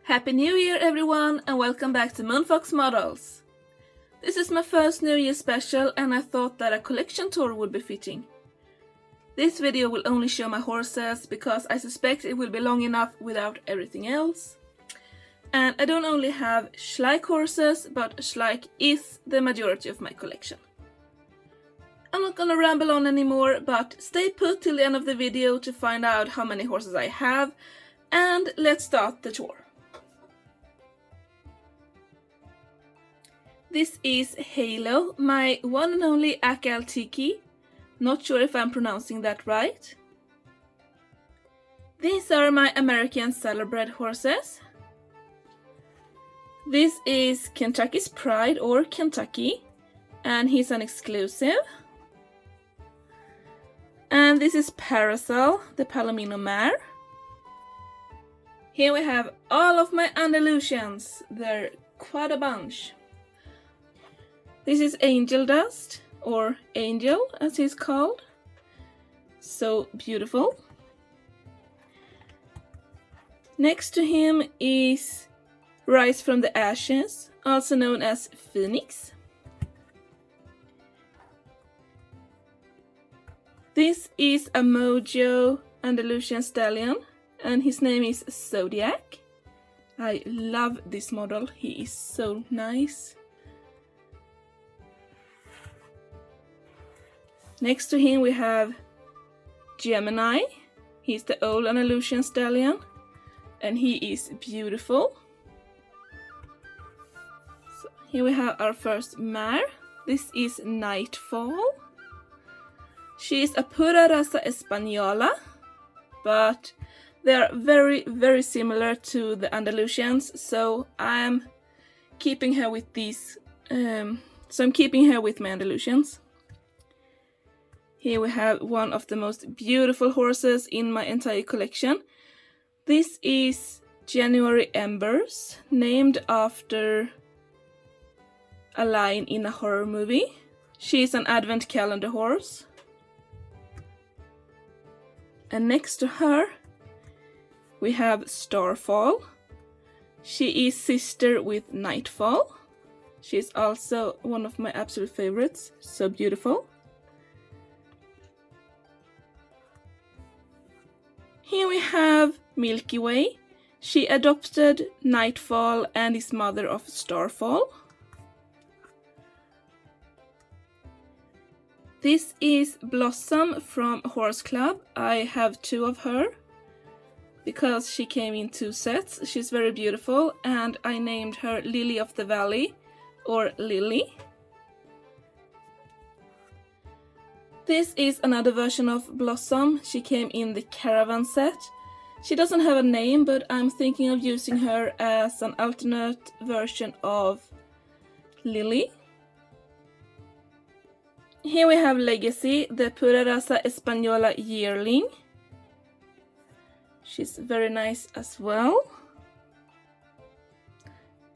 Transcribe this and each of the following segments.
Happy New Year everyone and welcome back to Moonfox Models. This is my first New Year special and I thought that a collection tour would be fitting. This video will only show my horses because I suspect it will be long enough without everything else. And I don't only have Schleich horses, but Schleich is the majority of my collection. I'm not gonna ramble on anymore, but stay put till the end of the video to find out how many horses I have, and let's start the tour. This is Halo, my one and only Achaidh. Not sure if I'm pronouncing that right. These are my American Thoroughbred horses. This is Kentucky's Pride or Kentucky, and he's an exclusive. And this is Parasol, the Palomino mare. Here we have all of my Andalusians, they're quite a bunch. This is Angel Dust, or Angel as he's called. So beautiful. Next to him is Rise from the Ashes, also known as Phoenix. This is a Mojo Andalusian stallion, and his name is Zodiac. I love this model, he is so nice. Next to him we have Gemini. He's the old Andalusian stallion, and he is beautiful. So here we have our first mare. This is Nightfall. She is a pura raza española, but they are very similar to the Andalusians, so I'm keeping her with these. I'm keeping her with my Andalusians. Here we have one of the most beautiful horses in my entire collection. This is January Embers, named after a line in a horror movie. She is an advent calendar horse. And next to her we have Starfall. She is sister with Nightfall. She is also one of my absolute favorites, so beautiful. Here we have Milky Way. She adopted Nightfall and is mother of Starfall. This is Blossom from Horse Club. I have two of her because she came in two sets. She's very beautiful and I named her Lily of the Valley, or Lily. This is another version of Blossom. She came in the Caravan set. She doesn't have a name, but I'm thinking of using her as an alternate version of Lily. Here we have Legacy, the pura raza española yearling. She's very nice as well.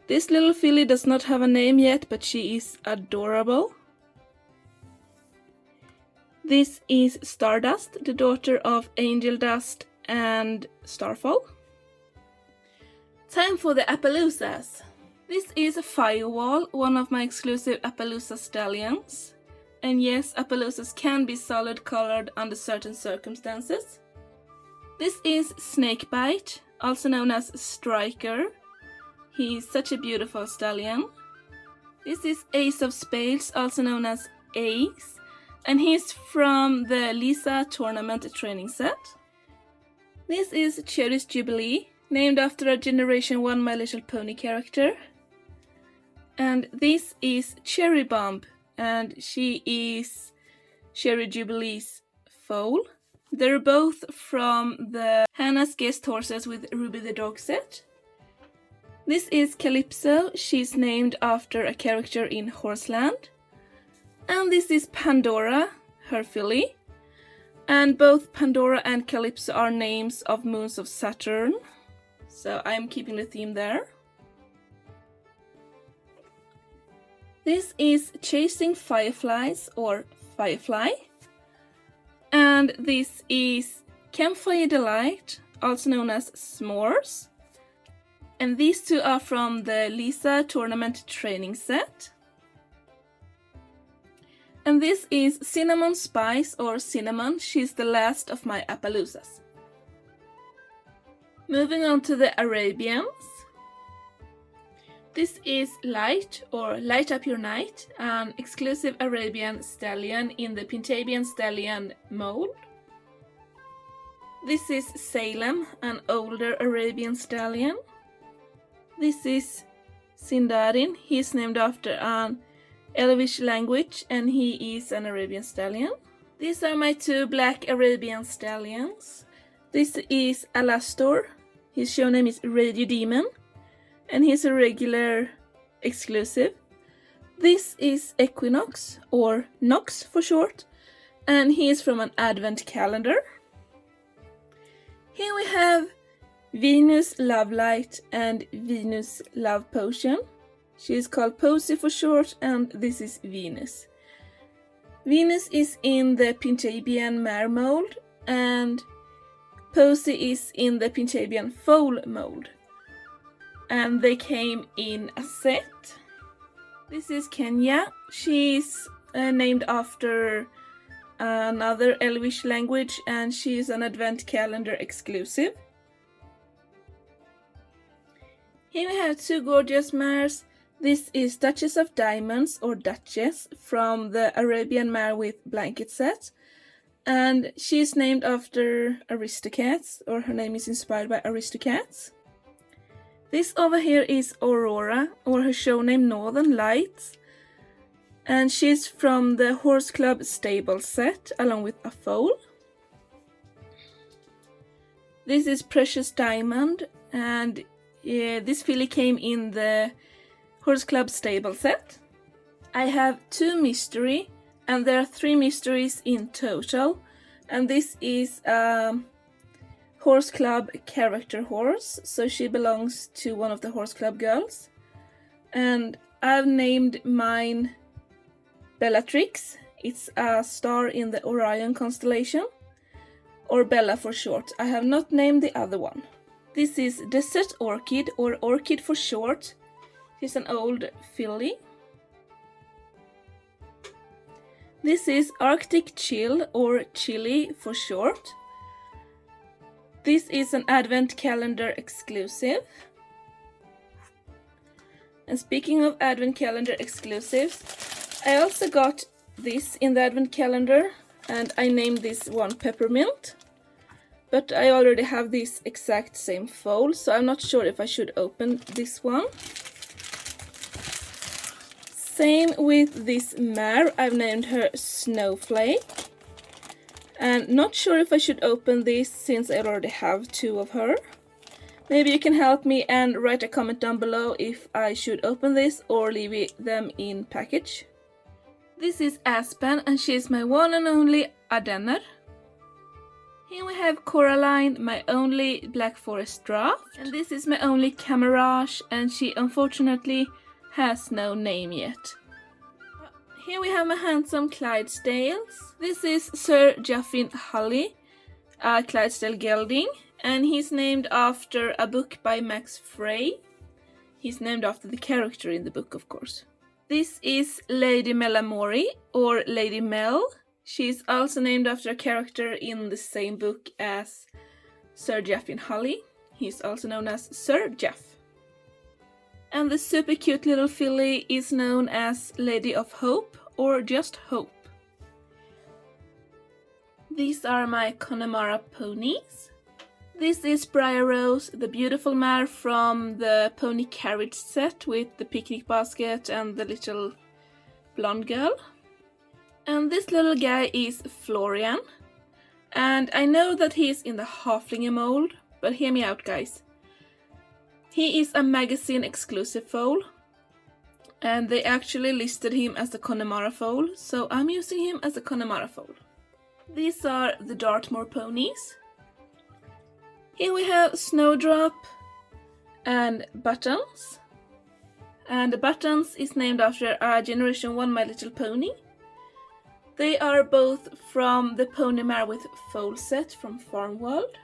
This little filly does not have a name yet, but she is adorable. This is Stardust, the daughter of Angel Dust and Starfall. Time for the Appaloosas. This is Firewall, one of my exclusive Appaloosa stallions. And yes, Appaloosas can be solid colored under certain circumstances. This is Snakebite, also known as Striker. He's such a beautiful stallion. This is Ace of Spades, also known as Ace. And he's from the Lisa tournament training set. This is Cherry's Jubilee, named after a Generation 1 My Little Pony character. And this is Cherry Bomb, and she is Cherry Jubilee's foal. They're both from the Hannah's Guest Horses with Ruby the Dog set. This is Calypso, she's named after a character in Horseland. And this is Pandora, her filly. And both Pandora and Calypso are names of moons of Saturn. So I'm keeping the theme there. This is Chasing Fireflies, or Firefly. And this is Campfire Delight, also known as S'mores. And these two are from the Lisa tournament training set. And this is Cinnamon Spice, or Cinnamon. She's the last of my Appaloosas. Moving on to the Arabians. This is Light, or Light Up Your Night, an exclusive Arabian stallion in the Pintabian stallion mold. This is Salem, an older Arabian stallion. This is Sindarin. He's named after an Elvish language and he is an Arabian stallion. These are my two black Arabian stallions. This is Alastor. His show name is Radio Demon and he's a regular exclusive. This is Equinox, or Nox for short, and he is from an advent calendar. Here we have Venus Love Light and Venus Love Potion. She is called Posy for short, and this is Venus. Venus is in the Pintabian mare mold, and Posy is in the Pintabian foal mold. And they came in a set. This is Kenya. She's named after another Elvish language, and she's an advent calendar exclusive. Here we have two gorgeous mares. This is Duchess of Diamonds, or Duchess, from the Arabian mare with blanket set. And she's named after Aristocats, or her name is inspired by Aristocats. This over here is Aurora, or her show name Northern Lights. And she's from the Horse Club stable set, along with a foal. This is Precious Diamond, and this filly came in the Horse Club stable set. I have two mystery, and there are 3 mysteries in total. And this is Horse Club character horse, so she belongs to one of the Horse Club girls. And I've named mine Bellatrix. It's a star in the Orion constellation, or Bella for short. I have not named the other one. This is Desert Orchid, or Orchid for short. She's an old filly. This is Arctic Chill, or Chili for short. This is an advent calendar exclusive. And speaking of advent calendar exclusives, I also got this in the advent calendar, and I named this one Peppermint. But I already have this exact same foal, so I'm not sure if I should open this one. Same with this mare, I've named her Snowflake. And not sure if I should open this since I already have 2 of her. Maybe you can help me and write a comment down below if I should open this or leave them in package. This is Aspen, and she is my one and only Ardenner. Here we have Coraline, my only Black Forest draft. And this is my only Camarage, and she unfortunately has no name yet. Here we have my handsome Clydesdales. This is Sir Jaffin Hully, a Clydesdale gelding, and he's named after a book by Max Frey. He's named after the character in the book, of course. This is Lady Melamori, or Lady Mel. She's also named after a character in the same book as Sir Jaffin Hully. He's also known as Sir Jaff. And the super cute little filly is known as Lady of Hope, or just Hope. These are my Connemara ponies. This is Briar Rose, the beautiful mare from the pony carriage set with the picnic basket and the little blonde girl. And this little guy is Florian. And I know that he's in the Haflinger mold, but hear me out, guys. He is a magazine exclusive foal, and they actually listed him as a Connemara foal, so I'm using him as a Connemara foal. These are the Dartmoor ponies. Here we have Snowdrop and Buttons. And the Buttons is named after a Generation 1 My Little Pony. They are both from the Pony Mare with Foal set from Farm World.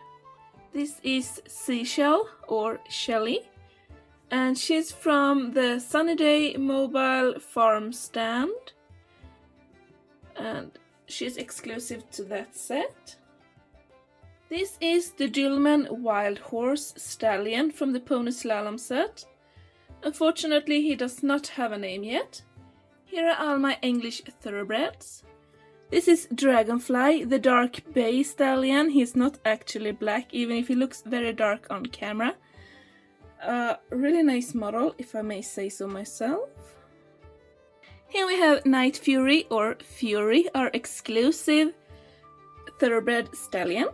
This is Seashell, or Shelly. And she's from the Sunnyday Mobile Farm stand. And she's exclusive to that set. This is the Dillman Wild Horse Stallion from the Pony Slalom set. Unfortunately, he does not have a name yet. Here are all my English Thoroughbreds. This is Dragonfly, the dark bay stallion. He's not actually black, even if he looks very dark on camera. Really nice model, if I may say so myself. Here we have Night Fury, or Fury, our exclusive Thoroughbred stallion.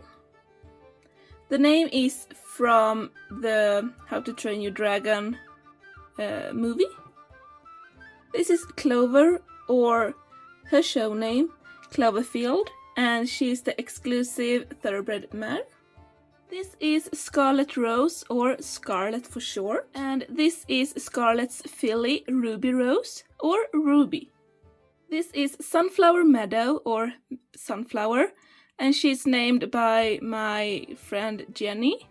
The name is from the How to Train Your Dragon movie. This is Clover, or her show name, Cloverfield, and she's the exclusive Thoroughbred mare. This is Scarlet Rose, or Scarlet for short, and this is Scarlet's filly, Ruby Rose, or Ruby. This is Sunflower Meadow, or Sunflower, and she's named by my friend Jenny,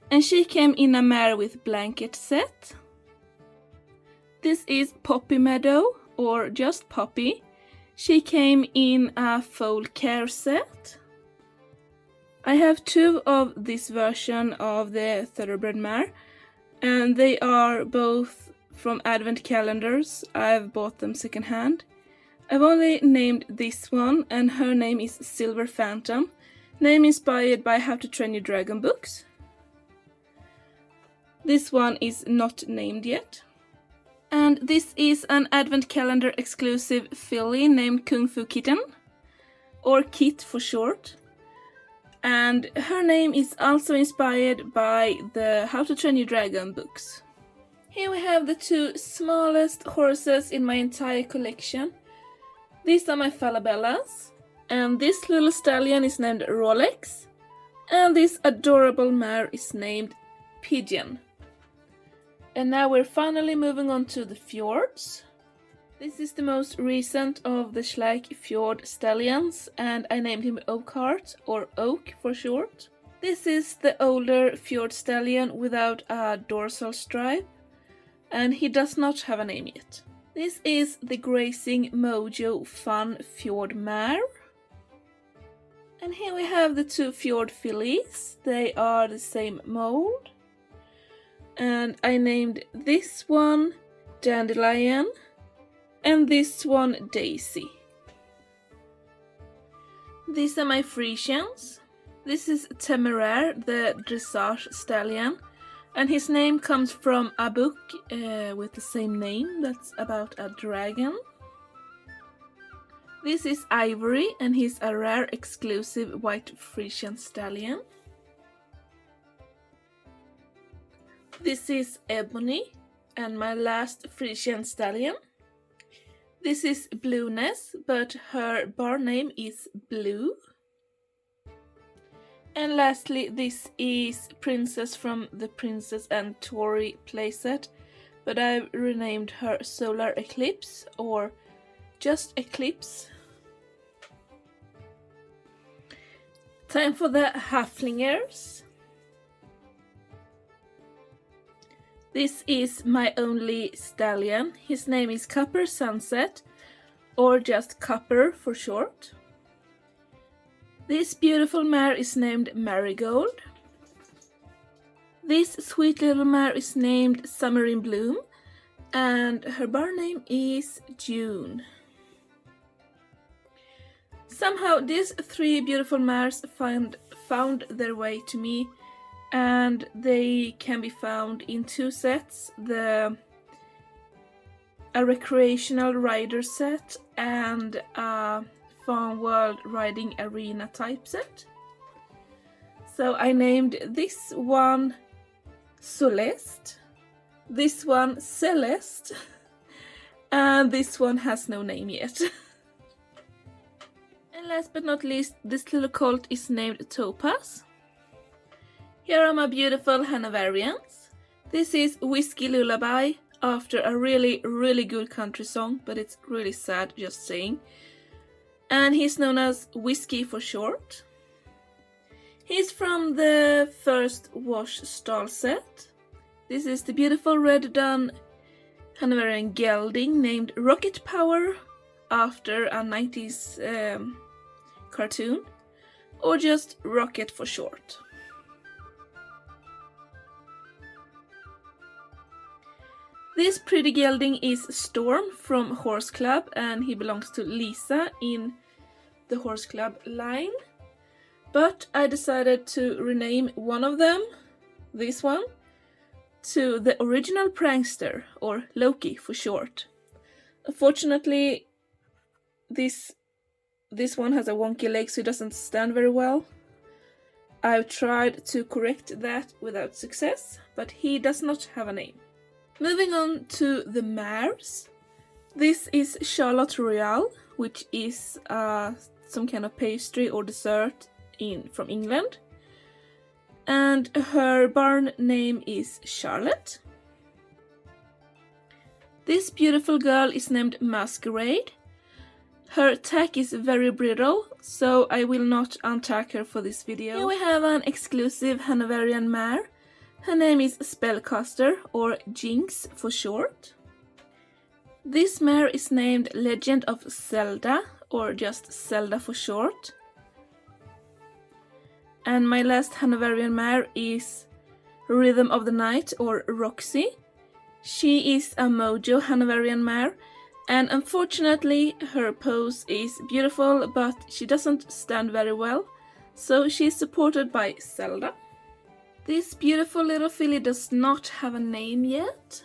and she came in a mare with blanket set. This is Poppy Meadow, or just Poppy. She came in a foal care set. I have two of this version of the Thoroughbred mare, and they are both from advent calendars. I've bought them secondhand. I've only named this one, and her name is Silver Phantom, name inspired by How to Train Your Dragon books. This one is not named yet. And this is an advent calendar exclusive filly named Kung Fu Kitten, or Kit for short. And her name is also inspired by the How to Train Your Dragon books. Here we have the two smallest horses in my entire collection. These are my Falabellas, and this little stallion is named Rolex, and this adorable mare is named Pigeon. And now we're finally moving on to the Fjords. This is the most recent of the Schleich Fjord stallions, and I named him Oakheart, or Oak for short. This is the older Fjord stallion without a dorsal stripe, and he does not have a name yet. This is the grazing Mojo Fun Fjord mare. And here we have the two Fjord fillies. They are the same mold. And I named this one Dandelion and this one Daisy. These are my Frisians. This is Temeraire, the dressage stallion, and his name comes from a book with the same name that's about a dragon. This is Ivory, and he's a rare exclusive white Frisian stallion. This is Ebony, and my last Frisian stallion. This is Blueness, but her bar name is Blue. And lastly, this is Princess from the Princess and Tory playset, but I've renamed her Solar Eclipse, or just Eclipse. Time for the Haflingers. This is my only stallion. His name is Copper Sunset, or just Copper for short. This beautiful mare is named Marigold. This sweet little mare is named Summer in Bloom, and her bar name is June. Somehow these three beautiful mares found their way to me, and they can be found in two sets, a recreational rider set and a Fun World Riding Arena type set. So I named this one Celeste, this one Celeste, and this one has no name yet. And last but not least, this little colt is named Topaz. Here are my beautiful Hanoverians. This is Whiskey Lullaby, after a really, really good country song, but it's really sad just saying. And he's known as Whiskey for short. He's from the first wash stall set. This is the beautiful red dun Hanoverian gelding named Rocket Power after a 90s cartoon, or just Rocket for short. This pretty gelding is Storm from Horse Club, and he belongs to Lisa in the Horse Club line. But I decided to rename one of them, this one, to the original prankster, or Loki for short. Unfortunately, this one has a wonky leg, so it doesn't stand very well. I've tried to correct that without success, but he does not have a name. Moving on to the mares. This is Charlotte Royale, which is some kind of pastry or dessert from England. And her barn name is Charlotte. This beautiful girl is named Masquerade. Her tack is very brittle, so I will not untack her for this video. Here we have an exclusive Hanoverian mare. Her name is Spellcaster, or Jinx for short. This mare is named Legend of Zelda, or just Zelda for short. And my last Hanoverian mare is Rhythm of the Night, or Roxy. She is a Mojo Hanoverian mare, and unfortunately her pose is beautiful, but she doesn't stand very well, so she is supported by Zelda. This beautiful little filly does not have a name yet.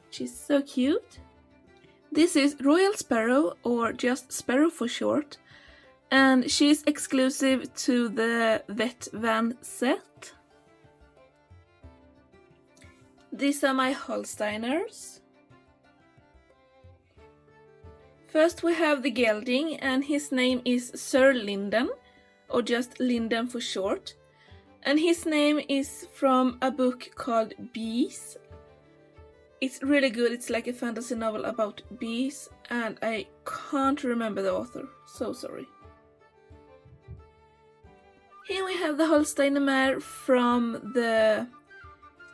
She's so cute. This is Royal Sparrow, or just Sparrow for short, and she's exclusive to the Vet Van set. These are my Holsteiners. First we have the gelding, and his name is Sir Linden, or just Linden for short. And his name is from a book called Bees. It's really good. It's like a fantasy novel about bees, and I can't remember the author. So sorry. Here we have the Holsteiner mare from the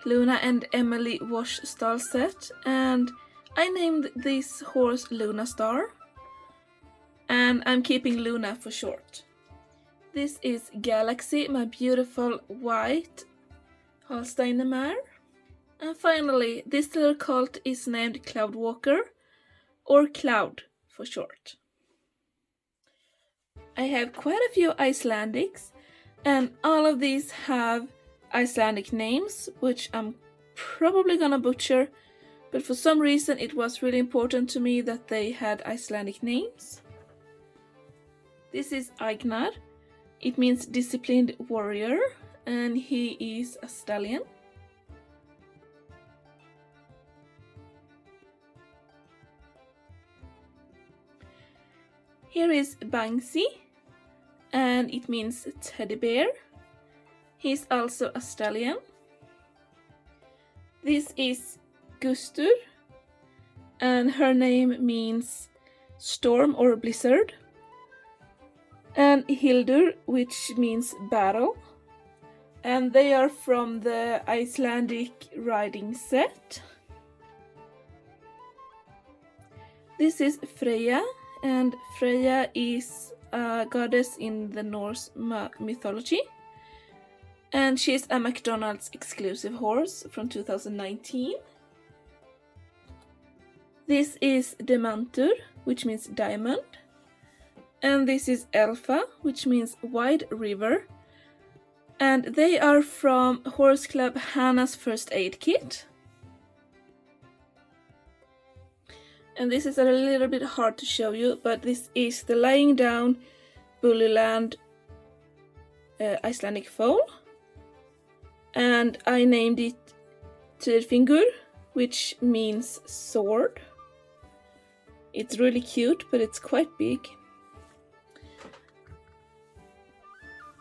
Luna and Emily Wash stall set, and I named this horse Luna Star, and I'm keeping Luna for short. This is Galaxy, my beautiful white Holsteiner mare. And finally, this little colt is named Cloudwalker, or Cloud for short. I have quite a few Icelandics, and all of these have Icelandic names, which I'm probably gonna butcher, but for some reason it was really important to me that they had Icelandic names. This is Achaidh. It means disciplined warrior, and he is a stallion. Here is Bangsy, and it means teddy bear. He's also a stallion. This is Gustur, and her name means storm or blizzard. And Hildur, which means battle. And they are from the Icelandic riding set. This is Freyja, and Freyja is a goddess in the Norse mythology. And she's a McDonald's exclusive horse from 2019. This is Demantur, which means diamond. And this is Elfa, which means wide river. And they are from Horse Club Hannah's First Aid Kit. And this is a little bit hard to show you, but this is the lying down Bullyland Icelandic foal. And I named it Tyrfingur, which means sword. It's really cute, but it's quite big.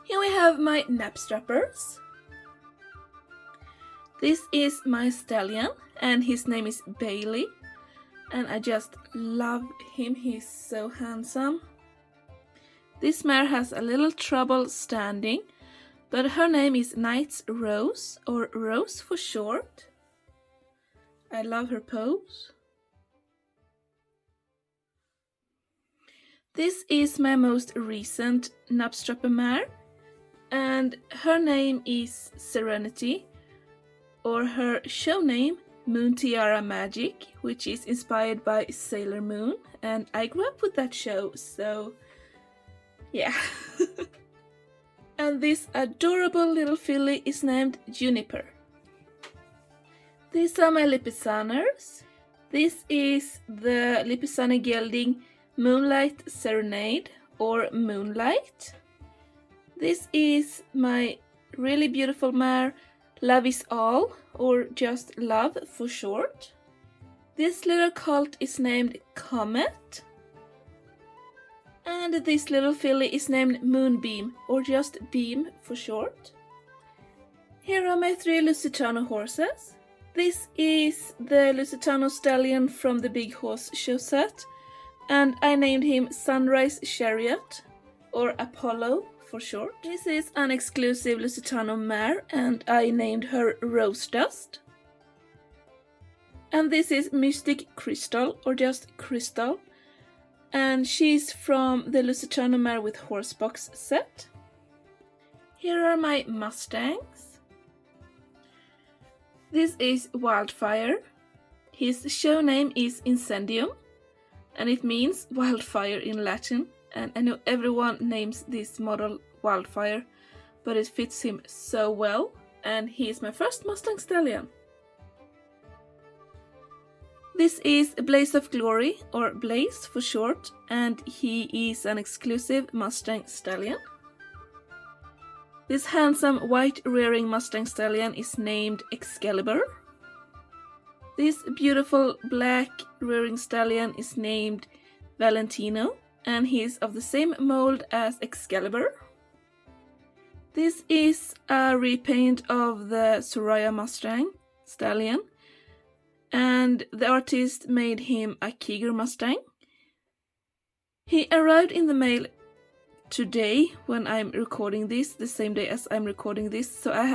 Here we have my Knapstruppers. This is my stallion, and his name is Bailey. And I just love him, he's so handsome. This mare has a little trouble standing, but her name is Knight's Rose, or Rose for short. I love her pose. This is my most recent Knapstrupper mare, and her name is Serenity, or her show name Moon Tiara Magic, which is inspired by Sailor Moon, and I grew up with that show, so yeah. And this adorable little filly is named Juniper. These are my Lipizzaners. This is the Lipizzana gelding Moonlight Serenade, or Moonlight. This is my really beautiful mare Love is All, or just Love for short. This little colt is named Comet. And this little filly is named Moonbeam, or just Beam for short. Here are my 3 Lusitano horses. This is the Lusitano stallion from the Big Horse show set, and I named him Sunrise Chariot, or Apollo for short. This is an exclusive Lusitano mare, and I named her Rose Dust. And this is Mystic Crystal, or just Crystal, and she's from the Lusitano mare with horsebox set. Here are my Mustangs. This is Wildfire. His show name is Incendium, and it means wildfire in Latin, and I know everyone names this model Wildfire, but it fits him so well, and he is my first Mustang stallion. This is Blaze of Glory, or Blaze for short, and he is an exclusive Mustang stallion. This handsome white rearing Mustang stallion is named Excalibur. This beautiful black rearing stallion is named Valentino, and he is of the same mold as Excalibur. This is a repaint of the Soraya Mustang stallion, and the artist made him a Cougar Mustang. He arrived in the mail today when I'm recording this, the same day as I'm recording this, so I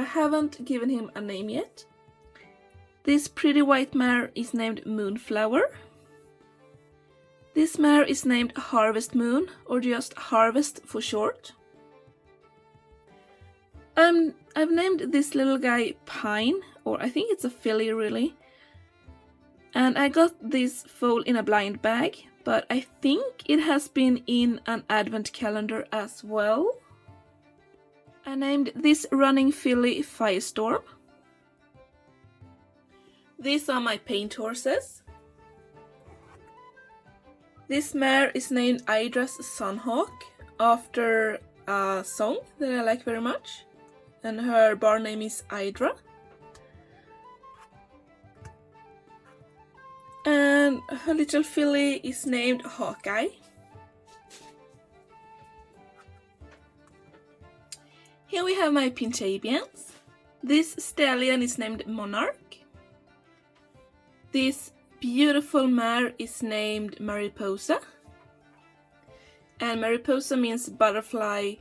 haven't given him a name yet. This pretty white mare is named Moonflower. This mare is named Harvest Moon, or just Harvest for short. I've named this little guy Pine, or I think it's a filly really. And I got this foal in a blind bag, but I think it has been in an advent calendar as well. I named this running filly Firestorm. These are my paint horses. This mare is named Idra's Sunhawk, after a song that I like very much, and her barn name is Idra. And her little filly is named Hawkeye. Here we have my Pintabians. This stallion is named Monarch. This beautiful mare is named Mariposa. And Mariposa means butterfly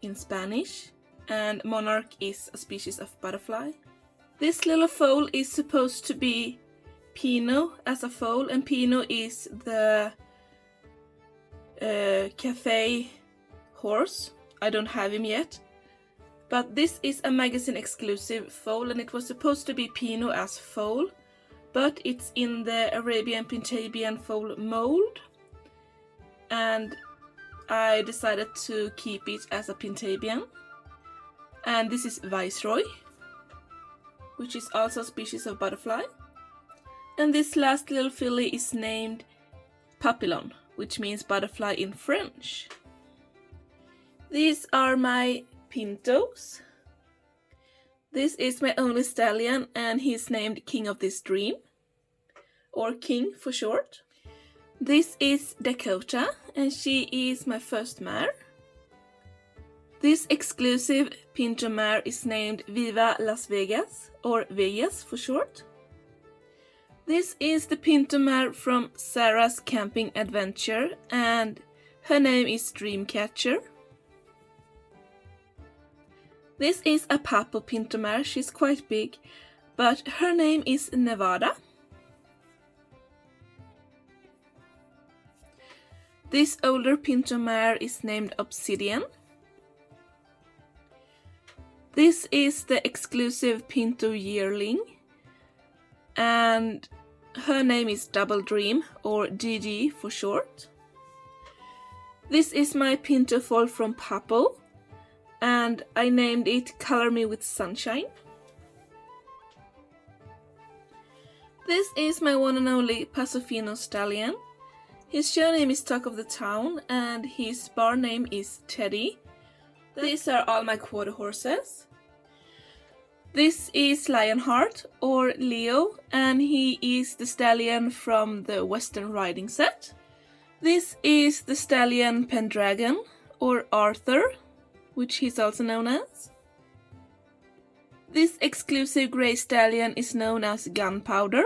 in Spanish, and Monarch is a species of butterfly. This little foal is supposed to be Pino as a foal, and Pino is the cafe horse. I don't have him yet, but this is a magazine exclusive foal, and it was supposed to be Pino as foal, but it's in the Arabian Pintabian foal mold, and I decided to keep it as a Pintabian. And this is Viceroy, which is also a species of butterfly. And this last little filly is named Papillon, which means butterfly in French. These are my Pintos. This is my only stallion, and he's named King of this Dream, or King for short. This is Dakota, and she is my first mare. This exclusive Pinto mare is named Viva Las Vegas, or Vegas for short. This is the Pinto mare from Sarah's Camping Adventure, and her name is Dreamcatcher. This is a Papo Pinto mare. She's quite big, but her name is Nevada. This older Pinto mare is named Obsidian. This is the exclusive Pinto yearling, and her name is Double Dream, or DD for short. This is my Pinto foal from Papo, and I named it Color Me With Sunshine. This is my one and only Pasofino stallion. His show name is Talk of the Town, and his bar name is Teddy. These are all my quarter horses. This is Lionheart, or Leo, and he is the stallion from the Western Riding set. This is the stallion Pendragon, or Arthur, which he's also known as. This exclusive grey stallion is known as Gunpowder.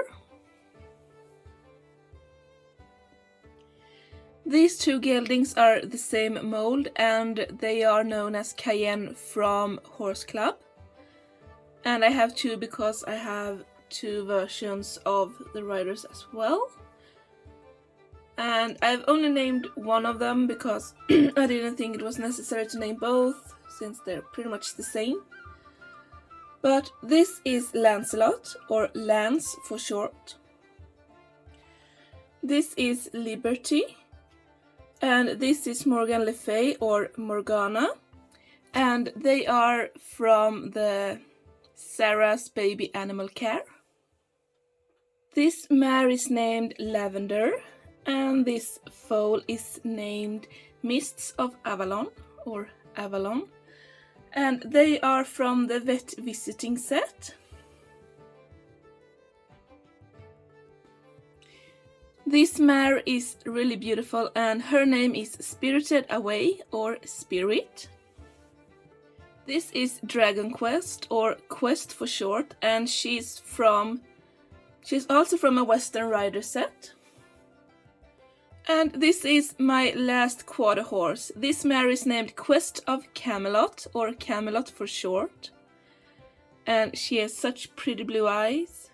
These two geldings are the same mold, and they are known as Cayenne from Horse Club. And I have two because I have two versions of the riders as well. And I've only named one of them because I didn't think it was necessary to name both, since they're pretty much the same. But this is Lancelot, or Lance for short. This is Liberty. And this is Morgan Le Fay, or Morgana. And they are from the Sarah's Baby Animal Care. This mare is named Lavender, and this foal is named Mists of Avalon, or Avalon, and they are from the Vet Visiting set. This mare is really beautiful, and her name is Spirited Away, or Spirit. This is Dragon Quest, or Quest for short, and she's also from a Western Rider set. And this is my last quarter horse. This mare is named Quest of Camelot, or Camelot for short. And she has such pretty blue eyes.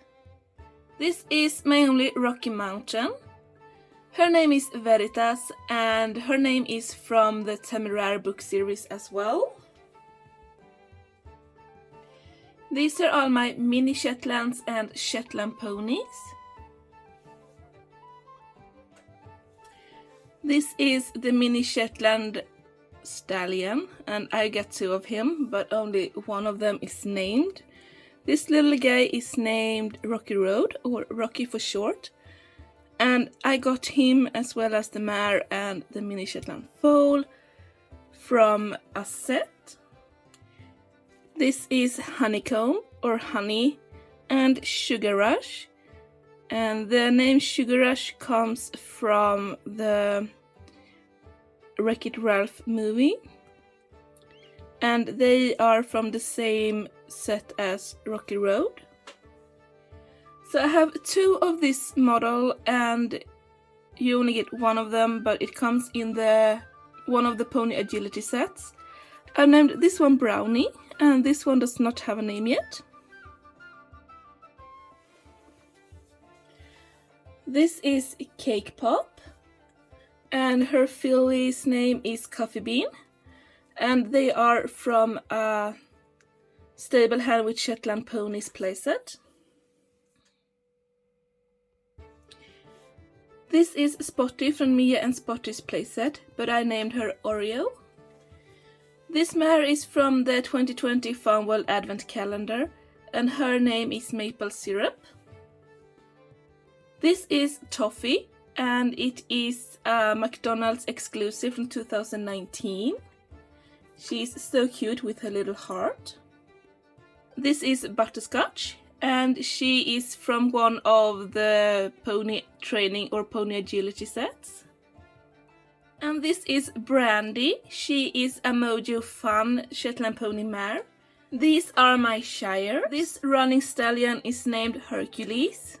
This is my only Rocky Mountain. Her name is Veritas, and her name is from the Temeraire book series as well. These are all my mini Shetlands and Shetland ponies. This is the mini Shetland stallion, and I got two of him, but only one of them is named. This little guy is named Rocky Road, or Rocky for short, and I got him as well as the mare and the mini Shetland foal from a set. This is Honeycomb, or Honey, and Sugar Rush, and the name Sugar Rush comes from the Wreck-It Ralph movie, and they are from the same set as Rocky Road. So I have two of this model, and you only get one of them, but it comes in one of the pony agility sets. I've named this one Brownie, and this one does not have a name yet. This is Cake Pop, and her filly's name is Coffee Bean, and they are from a Stable Hand with Shetland Ponies playset. This is Spotty from Mia and Spotty's playset, but I named her Oreo. This mare is from the 2020 Farmworld Advent Calendar, and her name is Maple Syrup. This is Toffee, and it is a McDonald's exclusive from 2019. She's so cute with her little heart. This is Butterscotch, and she is from one of the pony training or pony agility sets. And this is Brandy. She is a Mojo Fun Shetland pony mare. These are my Shire. This running stallion is named Hercules.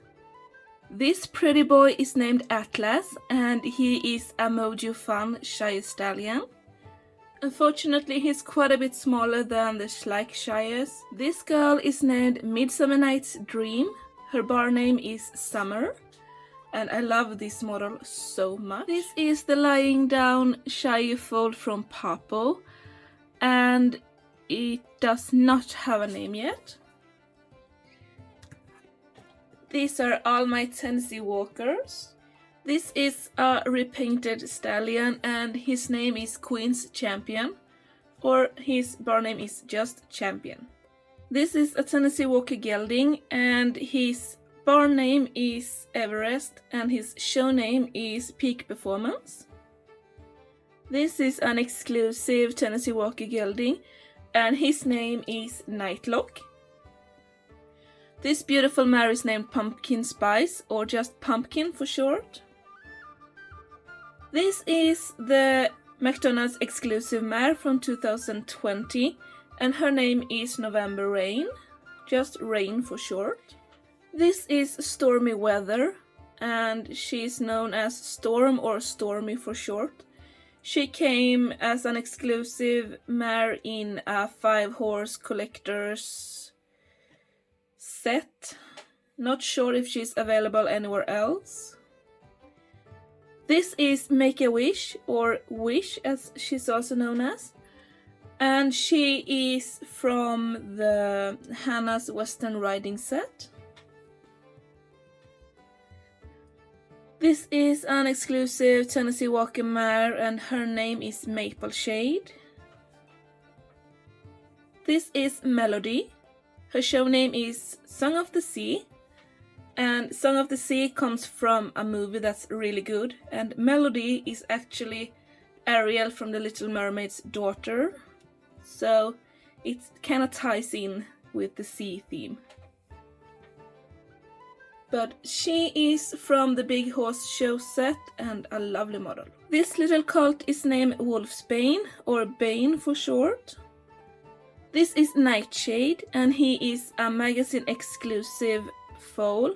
This pretty boy is named Atlas, and he is a Mojo Fun Shire stallion. Unfortunately, he's quite a bit smaller than the Schleich Shires. This girl is named Midsummer Night's Dream. Her bar name is Summer, and I love this model so much. This is the lying down Shire foal from Papo, and it does not have a name yet. These are all my Tennessee Walkers. This is a repainted stallion, and his name is Queen's Champion, or his bar name is just Champion. This is a Tennessee Walker gelding, and his bar name is Everest, and his show name is Peak Performance. This is an exclusive Tennessee Walker gelding, and his name is Nightlock. This beautiful mare is named Pumpkin Spice, or just Pumpkin for short. This is the McDonald's exclusive mare from 2020, and her name is November Rain, just Rain for short. This is Stormy Weather, and she is known as Storm or Stormy for short. She came as an exclusive mare in a 5-horse collector's set. Not sure if she's available anywhere else. This is Make a Wish, or Wish as she's also known as, and she is from the Hannah's Western Riding set. This is an exclusive Tennessee Walker mare, and her name is Maple Shade. This is Melody. Her show name is Song of the Sea, and Song of the Sea comes from a movie that's really good, and Melody is actually Ariel from The Little Mermaid's daughter, so it kind of ties in with the sea theme. But she is from the Big Horse Show set, and a lovely model. This little colt is named Wolfsbane, or Bane for short. This is Nightshade, and he is a magazine exclusive foal,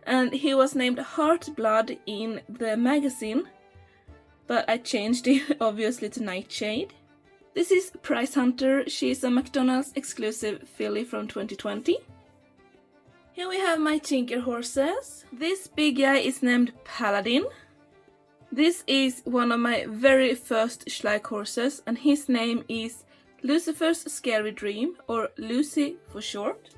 and he was named Heartblood in the magazine, but I changed it obviously to Nightshade. This is Price Hunter. She is a McDonald's exclusive filly from 2020. Here we have my Tinker horses. This big guy is named Paladin. This is one of my very first Schleich horses, and his name is Lucifer's Scary Dream, or Lucy for short.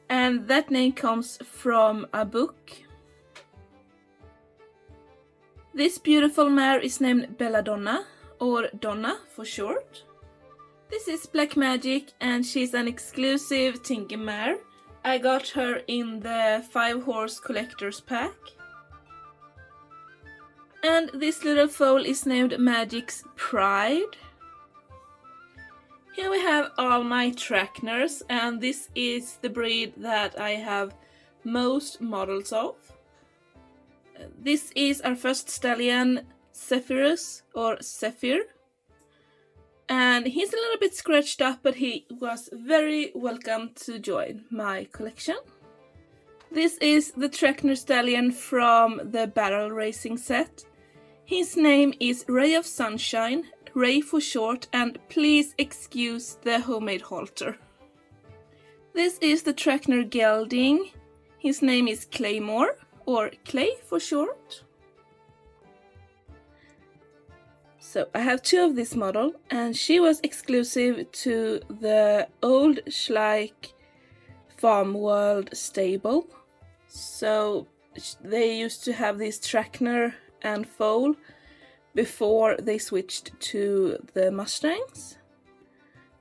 And that name comes from a book. This beautiful mare is named Belladonna, or Donna for short. This is Black Magic, and she's an exclusive Tinker mare. I got her in the 5-horse collector's pack. And this little foal is named Magic's Pride. Here we have all my Trakekners, and this is the breed that I have most models of. This is our first stallion, Zephyrus, or Zephyr. And he's a little bit scratched up, but he was very welcome to join my collection. This is the Trakehner stallion from the barrel racing set. His name is Ray of Sunshine, Ray for short, and please excuse the homemade halter. This is the Trakehner gelding. His name is Claymore, or Clay for short. So I have two of this model, and she was exclusive to the old Schleich Farm World stable. So they used to have this Trakehner and foal before they switched to the Mustangs.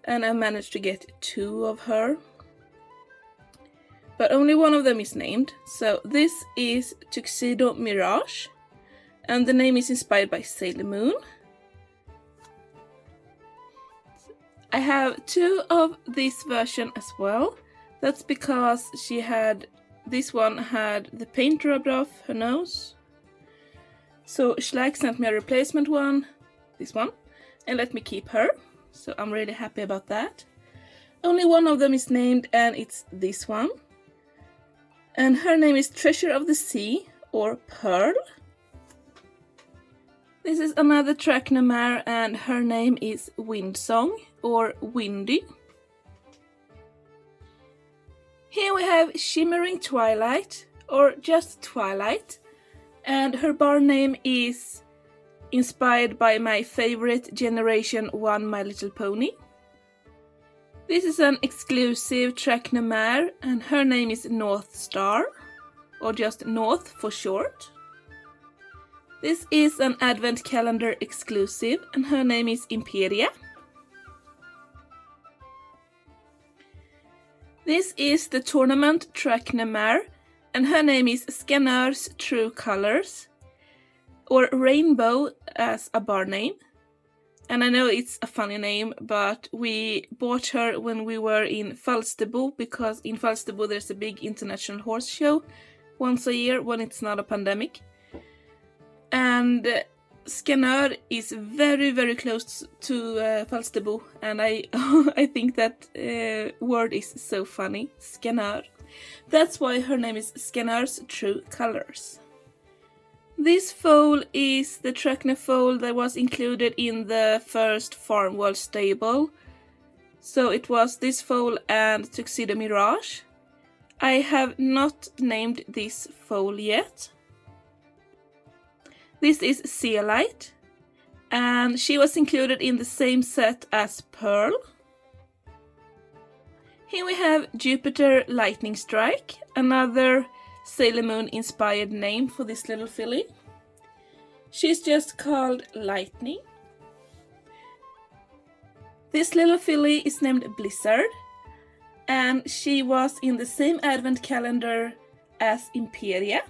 And I managed to get two of her. But only one of them is named. So this is Tuxedo Mirage, and the name is inspired by Sailor Moon. I have two of this version as well. That's because this one had the paint rubbed off her nose. So Schleich sent me a replacement one, this one, and let me keep her. So I'm really happy about that. Only one of them is named, and it's this one. And her name is Treasure of the Sea, or Pearl. This is another Trakehner and her name is Windsong or Windy. Here we have Shimmering Twilight or just Twilight, and her barn name is inspired by my favorite Generation 1 My Little Pony. This is an exclusive Trakehner and her name is North Star, or just North for short. This is an Advent Calendar exclusive and her name is Imperia. This is the tournament Trakehner and her name is Scanner's True Colors, or Rainbow as a bar name. And I know it's a funny name, but we bought her when we were in Falsterbo, because in Falsterbo there's a big international horse show once a year when it's not a pandemic. And Scanner is very, very close to Falsterbo, and I I think that word is so funny, Scanner. That's why her name is Scanner's True Colors. This foal is the Trakehner foal that was included in the first Farm World stable. So it was this foal and Tuxedo Mirage. I have not named this foal yet. This is Sealite, and she was included in the same set as Pearl. Here we have Jupiter Lightning Strike, another Sailor Moon inspired name for this little filly. She's just called Lightning. This little filly is named Blizzard, and she was in the same Advent Calendar as Imperia.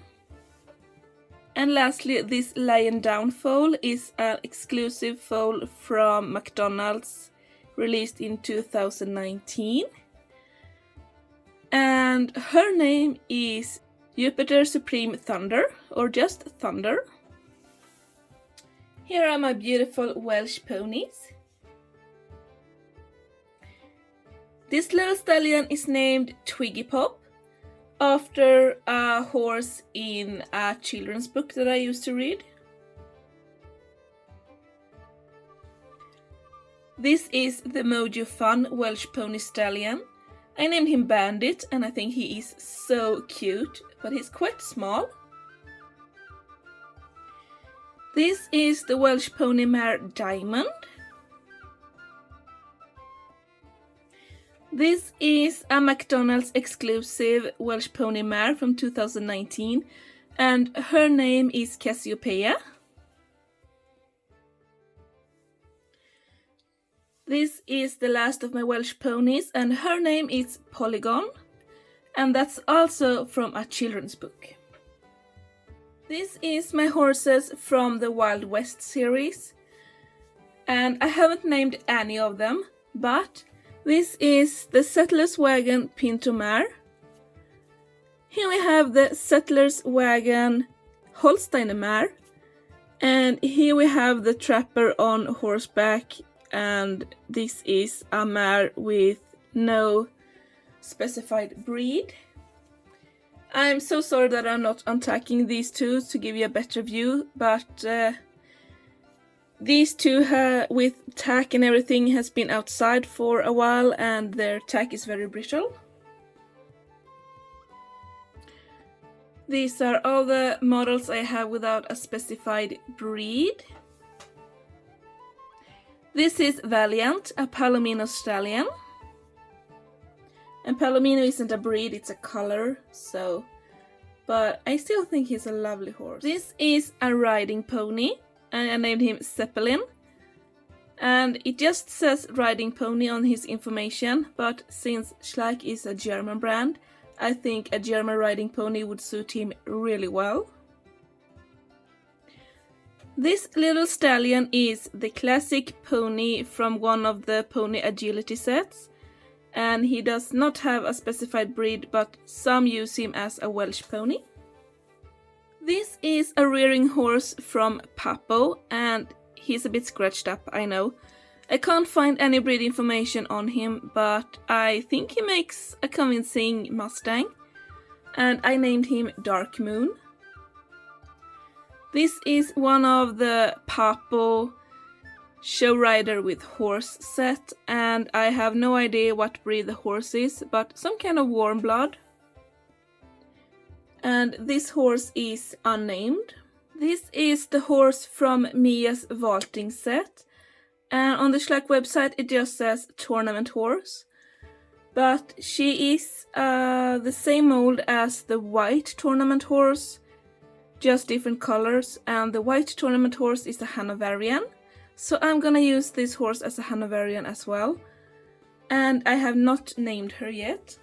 And lastly, this Lion Down foal is an exclusive foal from McDonald's, released in 2019. And her name is Jupiter Supreme Thunder, or just Thunder. Here are my beautiful Welsh ponies. This little stallion is named Twiggy Pop, after a horse in a children's book that I used to read. This is the Mojo Fun Welsh Pony Stallion. I named him Bandit and I think he is so cute, but he's quite small. This is the Welsh Pony Mare Diamond. This is a McDonald's exclusive Welsh Pony Mare from 2019 and her name is Cassiopeia. This is the last of my Welsh ponies and her name is Polygon, and that's also from a children's book. This is my horses from the Wild West series, and I haven't named any of them, but this is the Settler's Wagon Pinto Mare. Here we have the Settler's Wagon Holsteiner Mare, and here we have the Trapper on horseback, and this is a mare with no specified breed. I'm so sorry that I'm not untucking these two to give you a better view, but these two with tack and everything has been outside for a while and their tack is very brittle. These are all the models I have without a specified breed. This is Valiant, a Palomino stallion. And Palomino isn't a breed, it's a color, so... but I still think he's a lovely horse. This is a riding pony, and I named him Zeppelin. And it just says riding pony on his information, but since Schleich is a German brand, I think a German riding pony would suit him really well. This little stallion is the classic pony from one of the pony agility sets, and he does not have a specified breed, but some use him as a Welsh pony. This is a rearing horse from Papo, and he's a bit scratched up, I know. I can't find any breed information on him, but I think he makes a convincing Mustang, and I named him Dark Moon. This is one of the Papo show rider with horse set, and I have no idea what breed the horse is, but some kind of warm blood. And this horse is unnamed. This is the horse from Mia's vaulting set, and on the Schleich website it just says tournament horse. But she is the same mold as the white tournament horse, just different colors, and the white tournament horse is a Hanoverian. So I'm gonna use this horse as a Hanoverian as well. And I have not named her yet.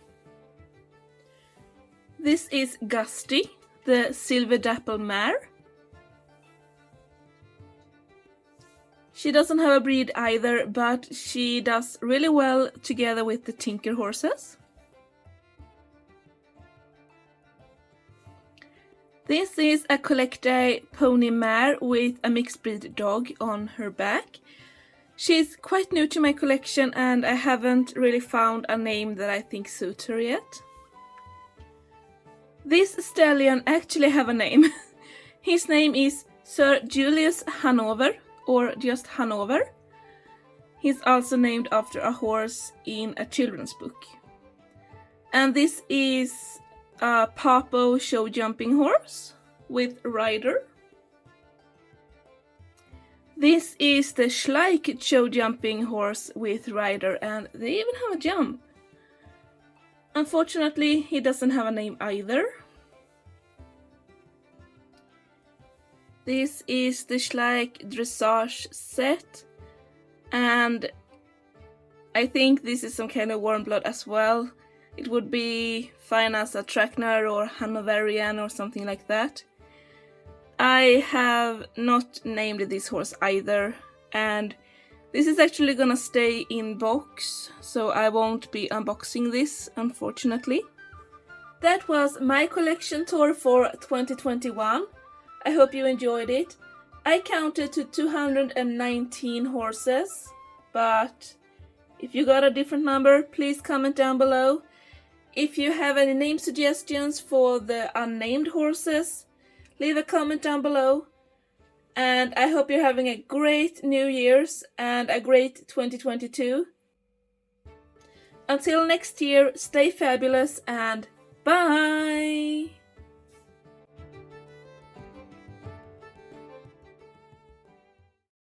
This is Gusty, the silver dapple mare. She doesn't have a breed either, but she does really well together with the Tinker horses. This is a CollectA pony mare with a mixed breed dog on her back. She's quite new to my collection and I haven't really found a name that I think suits her yet. This stallion actually have a name. His name is Sir Julius Hanover, or just Hanover. He's also named after a horse in a children's book. And this is a Papo show jumping horse with rider. This is the Schleich show jumping horse with rider, and they even have a jump. Unfortunately, he doesn't have a name either. This is the Schleich dressage set, and I think this is some kind of warm blood as well. It would be fine as a Trakehner or Hanoverian or something like that. I have not named this horse either, and this is actually gonna stay in box, so I won't be unboxing this, unfortunately. That was my collection tour for 2021. I hope you enjoyed it. I counted to 219 horses, but if you got a different number, please comment down below. If you have any name suggestions for the unnamed horses, leave a comment down below. And I hope you're having a great New Year's and a great 2022. Until next year, stay fabulous and bye!